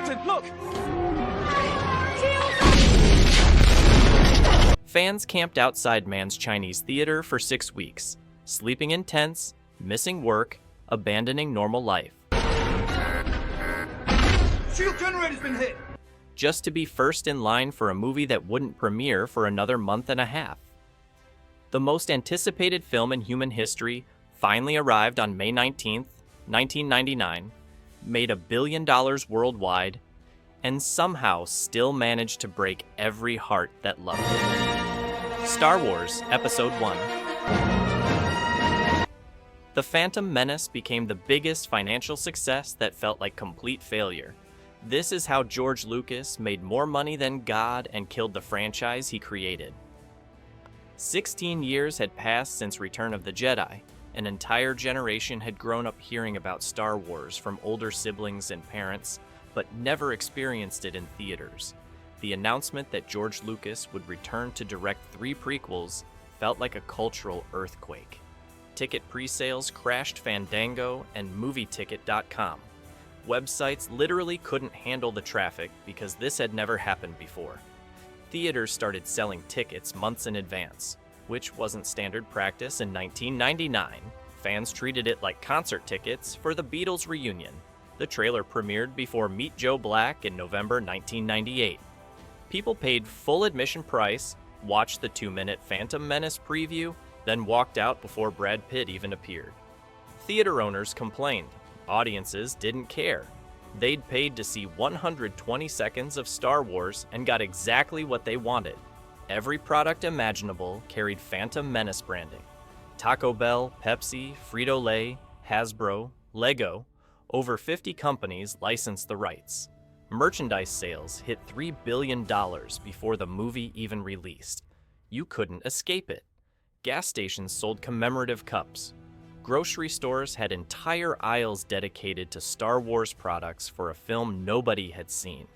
Captain, look! Fans camped outside Mann's Chinese theater for 6 weeks, sleeping in tents, missing work, abandoning normal life. Shield generator's been hit! Just to be first in line for a movie that wouldn't premiere for another month and a half. The most anticipated film in human history finally arrived on May 19th, 1999, made $1 billion worldwide, and somehow still managed to break every heart that loved it. Star Wars Episode 1. The Phantom Menace became the biggest financial success that felt like complete failure. This is how George Lucas made more money than God and killed the franchise he created. 16 years had passed since Return of the Jedi. An entire generation had grown up hearing about Star Wars from older siblings and parents, but never experienced it in theaters. The announcement that George Lucas would return to direct 3 prequels felt like a cultural earthquake. Ticket pre-sales crashed Fandango and MovieTicket.com. Websites literally couldn't handle the traffic because this had never happened before. Theaters started selling tickets months in advance, which wasn't standard practice in 1999. Fans treated it like concert tickets for the Beatles reunion. The trailer premiered before Meet Joe Black in November 1998. People paid full admission price, watched the 2-minute Phantom Menace preview, then walked out before Brad Pitt even appeared. Theater owners complained. Audiences didn't care. They'd paid to see 120 seconds of Star Wars and got exactly what they wanted. Every product imaginable carried Phantom Menace branding. Taco Bell, Pepsi, Frito-Lay, Hasbro, Lego, over 50 companies licensed the rights. Merchandise sales hit $3 billion before the movie even released. You couldn't escape it. Gas stations sold commemorative cups. Grocery stores had entire aisles dedicated to Star Wars products for a film nobody had seen.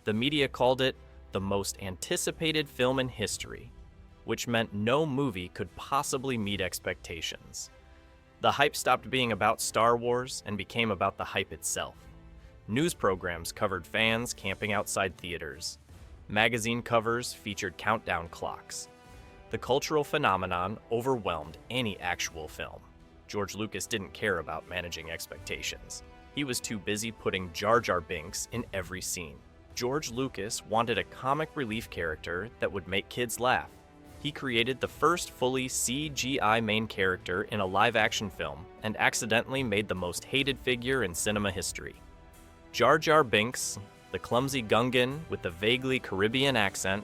The media called it the most anticipated film in history, which meant no movie could possibly meet expectations. The hype stopped being about Star Wars and became about the hype itself. News programs covered fans camping outside theaters. Magazine covers featured countdown clocks. The cultural phenomenon overwhelmed any actual film. George Lucas didn't care about managing expectations. He was too busy putting Jar Jar Binks in every scene. George Lucas wanted a comic relief character that would make kids laugh. He created the first fully CGI main character in a live-action film and accidentally made the most hated figure in cinema history. Jar Jar Binks, the clumsy Gungan with the vaguely Caribbean accent,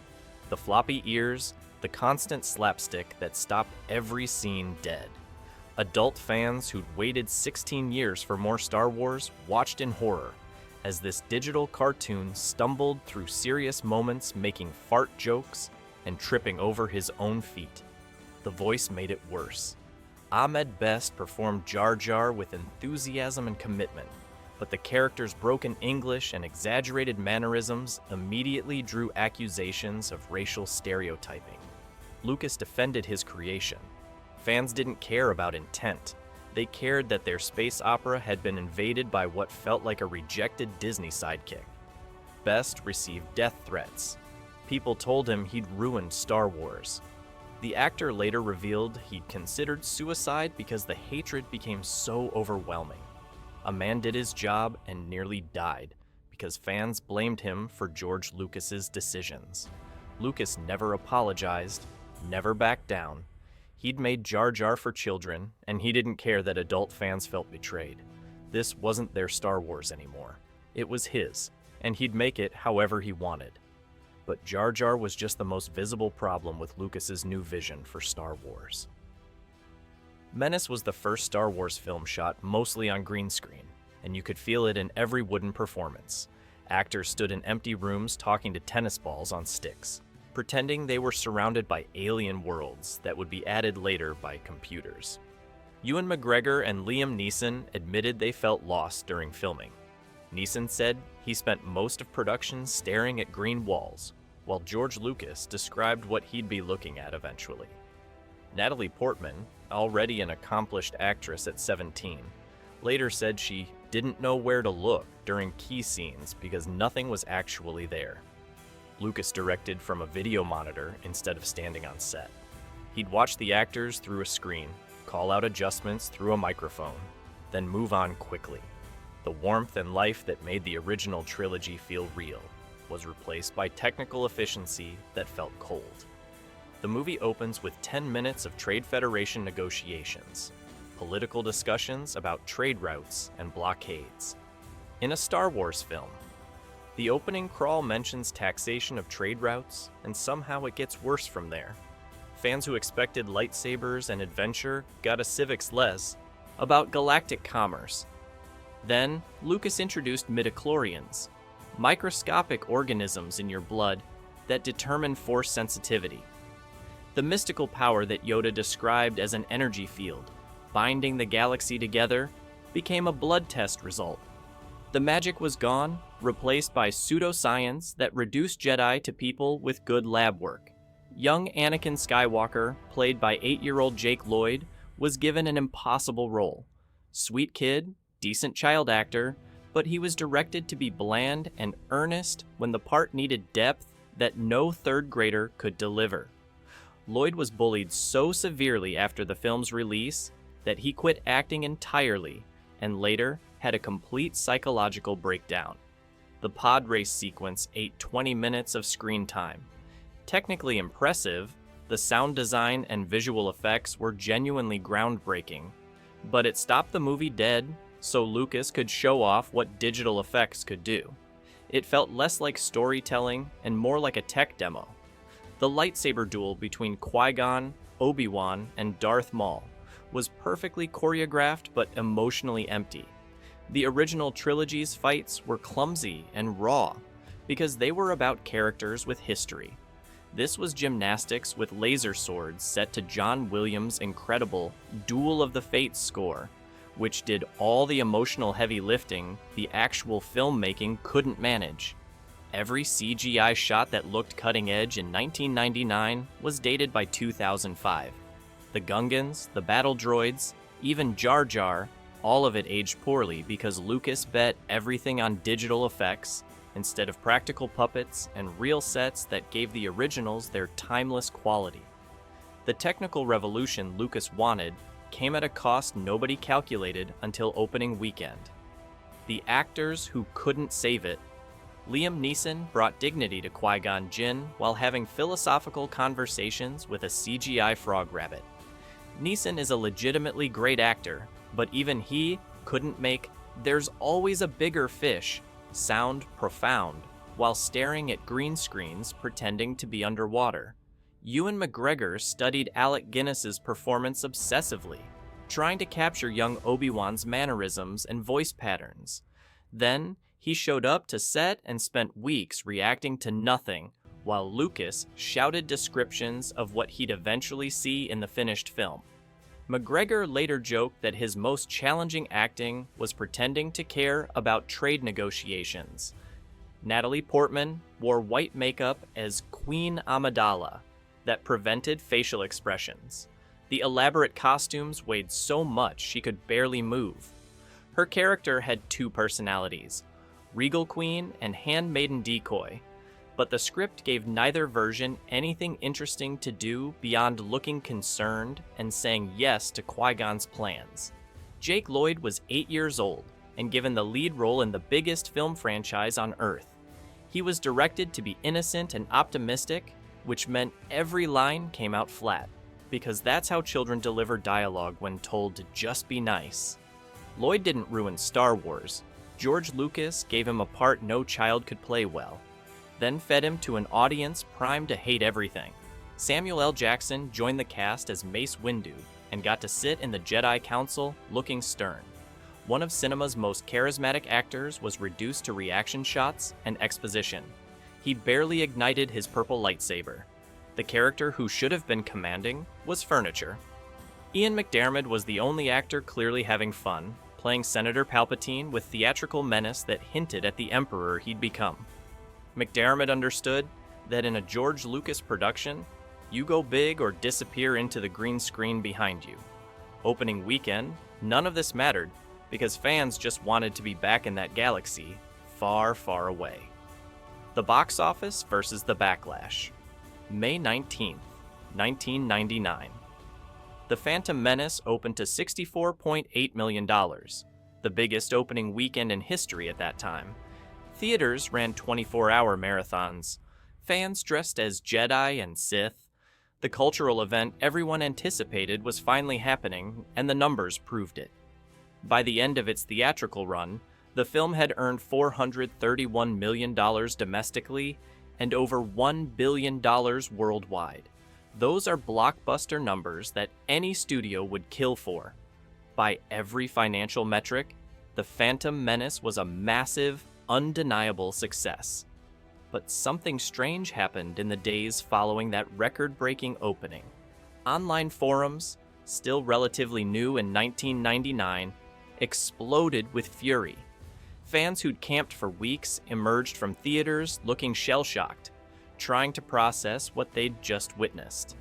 the floppy ears, the constant slapstick that stopped every scene dead. Adult fans who'd waited 16 years for more Star Wars watched in horror as this digital cartoon stumbled through serious moments, making fart jokes and tripping over his own feet. The voice made it worse. Ahmed Best performed Jar Jar with enthusiasm and commitment, but the character's broken English and exaggerated mannerisms immediately drew accusations of racial stereotyping. Lucas defended his creation. Fans didn't care about intent. They cared that their space opera had been invaded by what felt like a rejected Disney sidekick. Best received death threats. People told him he'd ruined Star Wars. The actor later revealed he'd considered suicide because the hatred became so overwhelming. A man did his job and nearly died because fans blamed him for George Lucas's decisions. Lucas never apologized, never backed down. He'd made Jar Jar for children, and he didn't care that adult fans felt betrayed. This wasn't their Star Wars anymore. It was his, and he'd make it however he wanted. But Jar Jar was just the most visible problem with Lucas's new vision for Star Wars. Menace was the first Star Wars film shot mostly on green screen, and you could feel it in every wooden performance. Actors stood in empty rooms talking to tennis balls on sticks, pretending they were surrounded by alien worlds that would be added later by computers. Ewan McGregor and Liam Neeson admitted they felt lost during filming. Neeson said he spent most of production staring at green walls, while George Lucas described what he'd be looking at eventually. Natalie Portman, already an accomplished actress at 17, later said she didn't know where to look during key scenes because nothing was actually there. Lucas directed from a video monitor instead of standing on set. He'd watch the actors through a screen, call out adjustments through a microphone, then move on quickly. The warmth and life that made the original trilogy feel real was replaced by technical efficiency that felt cold. The movie opens with 10 minutes of Trade Federation negotiations, political discussions about trade routes and blockades. In a Star Wars film, the opening crawl mentions taxation of trade routes, and somehow it gets worse from there. Fans who expected lightsabers and adventure got a civics les about galactic commerce. Then, Lucas introduced midichlorians, microscopic organisms in your blood that determine force sensitivity. The mystical power that Yoda described as an energy field, binding the galaxy together, became a blood test result. The magic was gone, replaced by pseudoscience that reduced Jedi to people with good lab work. Young Anakin Skywalker, played by 8-year-old Jake Lloyd, was given an impossible role. Sweet kid, decent child actor, but he was directed to be bland and earnest when the part needed depth that no third grader could deliver. Lloyd was bullied so severely after the film's release that he quit acting entirely and later had a complete psychological breakdown. The pod race sequence ate 20 minutes of screen time. Technically impressive, the sound design and visual effects were genuinely groundbreaking, but it stopped the movie dead so Lucas could show off what digital effects could do. It felt less like storytelling and more like a tech demo. The lightsaber duel between Qui-Gon, Obi-Wan, and Darth Maul was perfectly choreographed but emotionally empty. The original trilogy's fights were clumsy and raw because they were about characters with history. This was gymnastics with laser swords set to John Williams' incredible Duel of the Fates score, which did all the emotional heavy lifting the actual filmmaking couldn't manage. Every CGI shot that looked cutting edge in 1999 was dated by 2005. The Gungans, the battle droids, even Jar Jar, all of it aged poorly because Lucas bet everything on digital effects instead of practical puppets and real sets that gave the originals their timeless quality. The technical revolution Lucas wanted came at a cost nobody calculated until opening weekend. The actors who couldn't save it. Liam Neeson brought dignity to Qui-Gon Jinn while having philosophical conversations with a CGI frog rabbit. Neeson is a legitimately great actor, but even he couldn't make "there's always a bigger fish" sound profound while staring at green screens pretending to be underwater. Ewan McGregor studied Alec Guinness's performance obsessively, trying to capture young Obi-Wan's mannerisms and voice patterns. Then, he showed up to set and spent weeks reacting to nothing, while Lucas shouted descriptions of what he'd eventually see in the finished film. McGregor later joked that his most challenging acting was pretending to care about trade negotiations. Natalie Portman wore white makeup as Queen Amidala that prevented facial expressions. The elaborate costumes weighed so much she could barely move. Her character had two personalities, Regal Queen and Handmaiden Decoy, but the script gave neither version anything interesting to do beyond looking concerned and saying yes to Qui-Gon's plans. Jake Lloyd was 8 years old and given the lead role in the biggest film franchise on Earth. He was directed to be innocent and optimistic, which meant every line came out flat, because that's how children deliver dialogue when told to just be nice. Lloyd didn't ruin Star Wars. George Lucas gave him a part no child could play well, then fed him to an audience primed to hate everything. Samuel L. Jackson joined the cast as Mace Windu and got to sit in the Jedi Council looking stern. One of cinema's most charismatic actors was reduced to reaction shots and exposition. He barely ignited his purple lightsaber. The character who should have been commanding was furniture. Ian McDiarmid was the only actor clearly having fun, playing Senator Palpatine with theatrical menace that hinted at the Emperor he'd become. McDiarmid understood that in a George Lucas production, you go big or disappear into the green screen behind you. Opening weekend, none of this mattered because fans just wanted to be back in that galaxy, far, far away. The box office versus the backlash. May 19th, 1999. The Phantom Menace opened to $64.8 million, the biggest opening weekend in history at that time. Theaters ran 24-hour marathons. Fans dressed as Jedi and Sith. The cultural event everyone anticipated was finally happening, and the numbers proved it. By the end of its theatrical run, the film had earned $431 million domestically and over $1 billion worldwide. Those are blockbuster numbers that any studio would kill for. By every financial metric, The Phantom Menace was a massive, undeniable success. But something strange happened in the days following that record-breaking opening. Online forums, still relatively new in 1999, exploded with fury. Fans who'd camped for weeks emerged from theaters looking shell-shocked, trying to process what they'd just witnessed.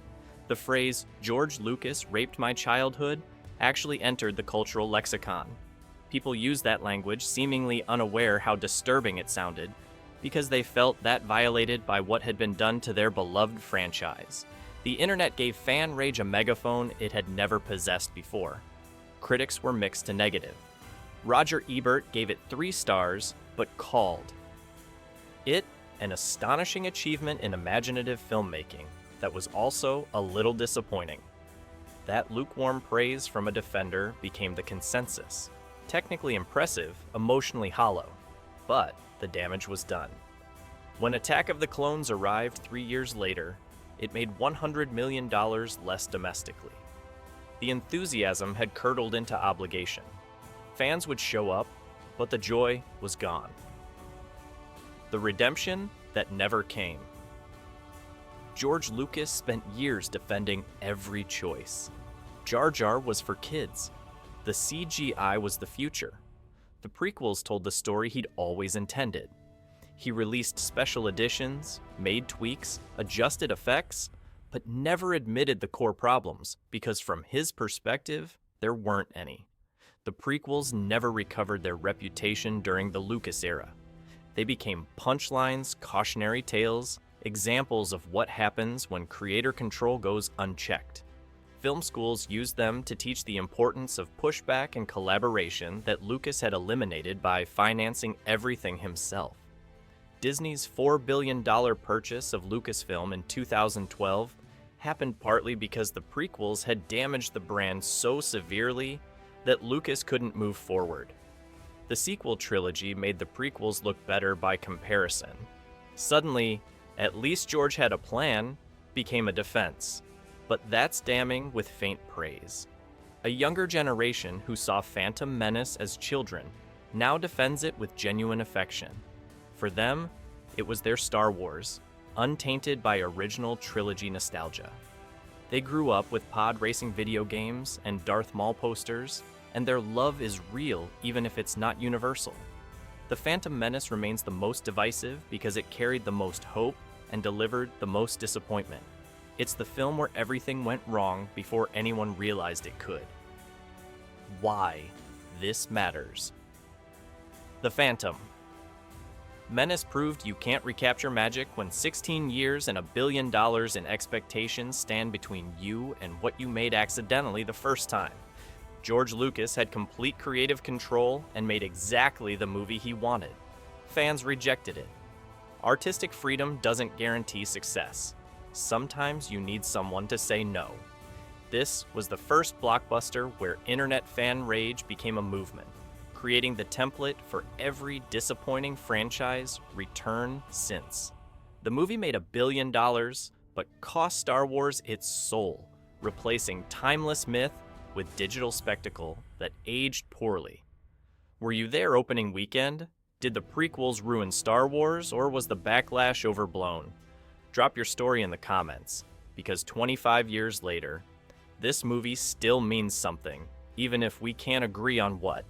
The phrase, "George Lucas raped my childhood," actually entered the cultural lexicon. People used that language seemingly unaware how disturbing it sounded, because they felt that violated by what had been done to their beloved franchise. The internet gave fan rage a megaphone it had never possessed before. Critics were mixed to negative. Roger Ebert gave it 3 stars, but called it an astonishing achievement in imaginative filmmaking that was also a little disappointing. That lukewarm praise from a defender became the consensus. Technically impressive, emotionally hollow, but the damage was done. When Attack of the Clones arrived 3 years later, it made $100 million less domestically. The enthusiasm had curdled into obligation. Fans would show up, but the joy was gone. The redemption that never came. George Lucas spent years defending every choice. Jar Jar was for kids. The CGI was the future. The prequels told the story he'd always intended. He released special editions, made tweaks, adjusted effects, but never admitted the core problems, because from his perspective, there weren't any. The prequels never recovered their reputation during the Lucas era. They became punchlines, cautionary tales, examples of what happens when creator control goes unchecked. Film schools used them to teach the importance of pushback and collaboration that Lucas had eliminated by financing everything himself. Disney's $4 billion purchase of Lucasfilm in 2012 happened partly because the prequels had damaged the brand so severely that Lucas couldn't move forward. The sequel trilogy made the prequels look better by comparison. Suddenly, "At least George had a plan" became a defense. But that's damning with faint praise. A younger generation who saw Phantom Menace as children now defends it with genuine affection. For them, it was their Star Wars, untainted by original trilogy nostalgia. They grew up with pod racing video games and Darth Maul posters, and their love is real even if it's not universal. The Phantom Menace remains the most divisive because it carried the most hope and delivered the most disappointment. It's the film where everything went wrong before anyone realized it could. Why this matters. The Phantom Menace proved you can't recapture magic when 16 years and $1 billion in expectations stand between you and what you made accidentally the first time. George Lucas had complete creative control and made exactly the movie he wanted. Fans rejected it. Artistic freedom doesn't guarantee success. Sometimes you need someone to say no. This was the first blockbuster where internet fan rage became a movement, creating the template for every disappointing franchise return since. The movie made $1 billion, but cost Star Wars its soul, replacing timeless myth with digital spectacle that aged poorly. Were you there opening weekend? Did the prequels ruin Star Wars, or was the backlash overblown? Drop your story in the comments, because 25 years later, this movie still means something, even if we can't agree on what.